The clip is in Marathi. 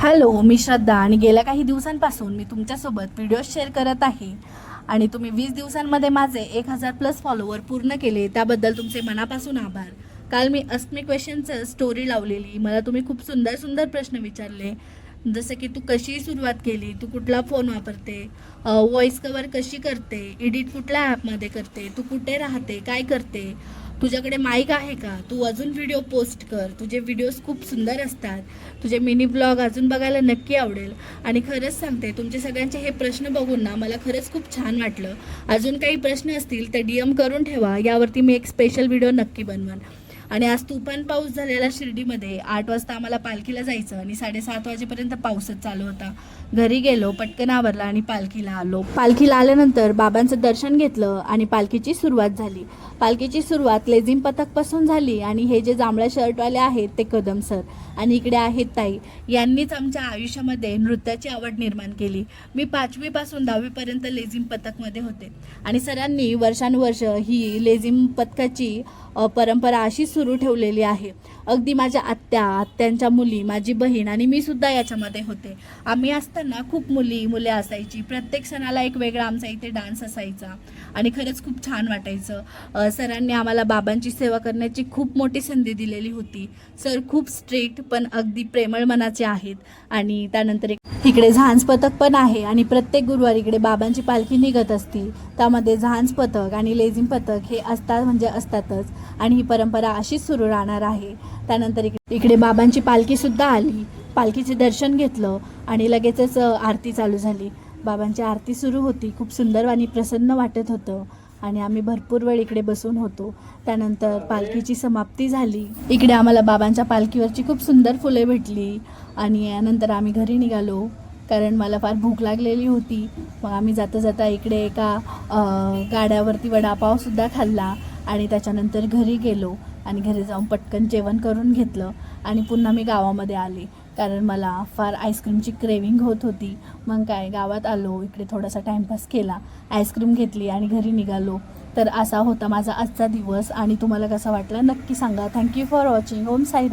हॅलो, मी श्रद्धा आणि गेल्या काही दिवसांपासून मी तुमच्यासोबत व्हिडिओ शेअर करत आहे आणि तुम्ही 20 दिवसांमध्ये माझे 1000+ फॉलोवर पूर्ण केले त्याबद्दल तुमचे मनापासून आभार. काल मी अस्मी क्वेश्चनचं स्टोरी लावलेली. मला तुम्ही खूप सुंदर सुंदर प्रश्न विचारले, जसं की तू कशी सुरुवात केली, तू कुठला फोन वापरते, व्हॉइस कवर कशी करते, एडिट कुठल्या ॲपमध्ये करते, तू कुठे राहते, काय करते, तुझ्याकडे माईक आहे का, तू अजून व्हिडिओ पोस्ट कर, तुझे व्हिडिओज खूप सुंदर असतात, तुझे मिनी ब्लॉग अजून बघायला नक्की आवडेल. आणि खरंच सांगते, तुमचे सगळ्यांचे हे प्रश्न बघून ना मला खरंच खूप छान वाटलं. अजून काही प्रश्न असतील तर DM करून ठेवा, यावरती मी एक स्पेशल व्हिडिओ नक्की बनवेन. आणि आज तुफान पाऊस झालेला शिर्डीमध्ये. 8 वाजता आम्हाला पालखीला जायचं आणि 7:30 वाजेपर्यंत पाऊसच चालू होता. घरी गेलो, पटकन आवरला आणि पालखीला आलो. पालखीला आल्यानंतर बाबांचं दर्शन घेतलं आणि पालखीची सुरुवात झाली. पालखीची सुरुवात लेझिम पथकपासून झाली आणि हे जे जांभळ्या शर्टवाले आहेत ते कदम सर आणि इकडे आहेत ताई. यांनीच आमच्या आयुष्यामध्ये नृत्याची आवड निर्माण केली. मी 5वी पासून 10वी पर्यंत लेझिम पथकमध्ये होते आणि सरांनी वर्षानुवर्ष ही लेझिम पथकाची परंपरा अशी सुरू ठेवलेली आहे. अगदी माझ्या आत्यांच्या मुली, माझी बहीण आणि मी सुद्धा याच्यामध्ये होते. आम्ही असताना खूप मुले असायची. प्रत्येक सणाला एक वेगळा आमचा इथे डान्स असायचा आणि खरंच खूप छान वाटायचं. सरांनी आम्हाला बाबांची सेवा करण्याची खूप मोठी संधी दिलेली होती. सर खूप स्ट्रिक्ट पण अगदी प्रेमळ मनाचे आहेत. आणि त्यानंतर इकडे झांज पथक पण आहे आणि प्रत्येक गुरुवारी इकडे बाबांची पालखी निघत असती. त्यामध्ये झांज पथक आणि लेझिम पथक हे असतातच आणि ही परंपरा अशीच सुरू राहणार आहे. त्यानंतर इकडे बाबांची पालखीसुद्धा आली. पालखीचे दर्शन घेतलं आणि लगेचच आरती चालू झाली. बाबांची आरती सुरू होती. खूप सुंदर आणि प्रसन्न वाटत होतं आणि आम्ही भरपूर वेळ इकडे बसून होतो. त्यानंतर पालखीची समाप्ती झाली. इकडे आम्हाला बाबांच्या पालखीवरची खूप सुंदर फुले भेटली आणि यानंतर आम्ही घरी निघालो कारण मला फार भूक लागलेली होती. मग आम्ही जाता जाता इकडे एका गाड्यावरती वडापावसुद्धा खाल्ला आणि त्याच्यानंतर घरी गेलो आणि घरी जाऊन पटकन जेवण करून घेतलं आणि पुन्हा मी गावामध्ये आले कारण मला फार आईस्क्रीमची क्रेविंग होत होती. मग काय, गावात आलो, इकडे थोडासा टाईमपास केला, आईस्क्रीम घेतली आणि घरी निघालो. तर असा होता माझा आजचा दिवस आणि तुम्हाला कसा वाटला नक्की सांगा. Thank you for watching. Om Sai.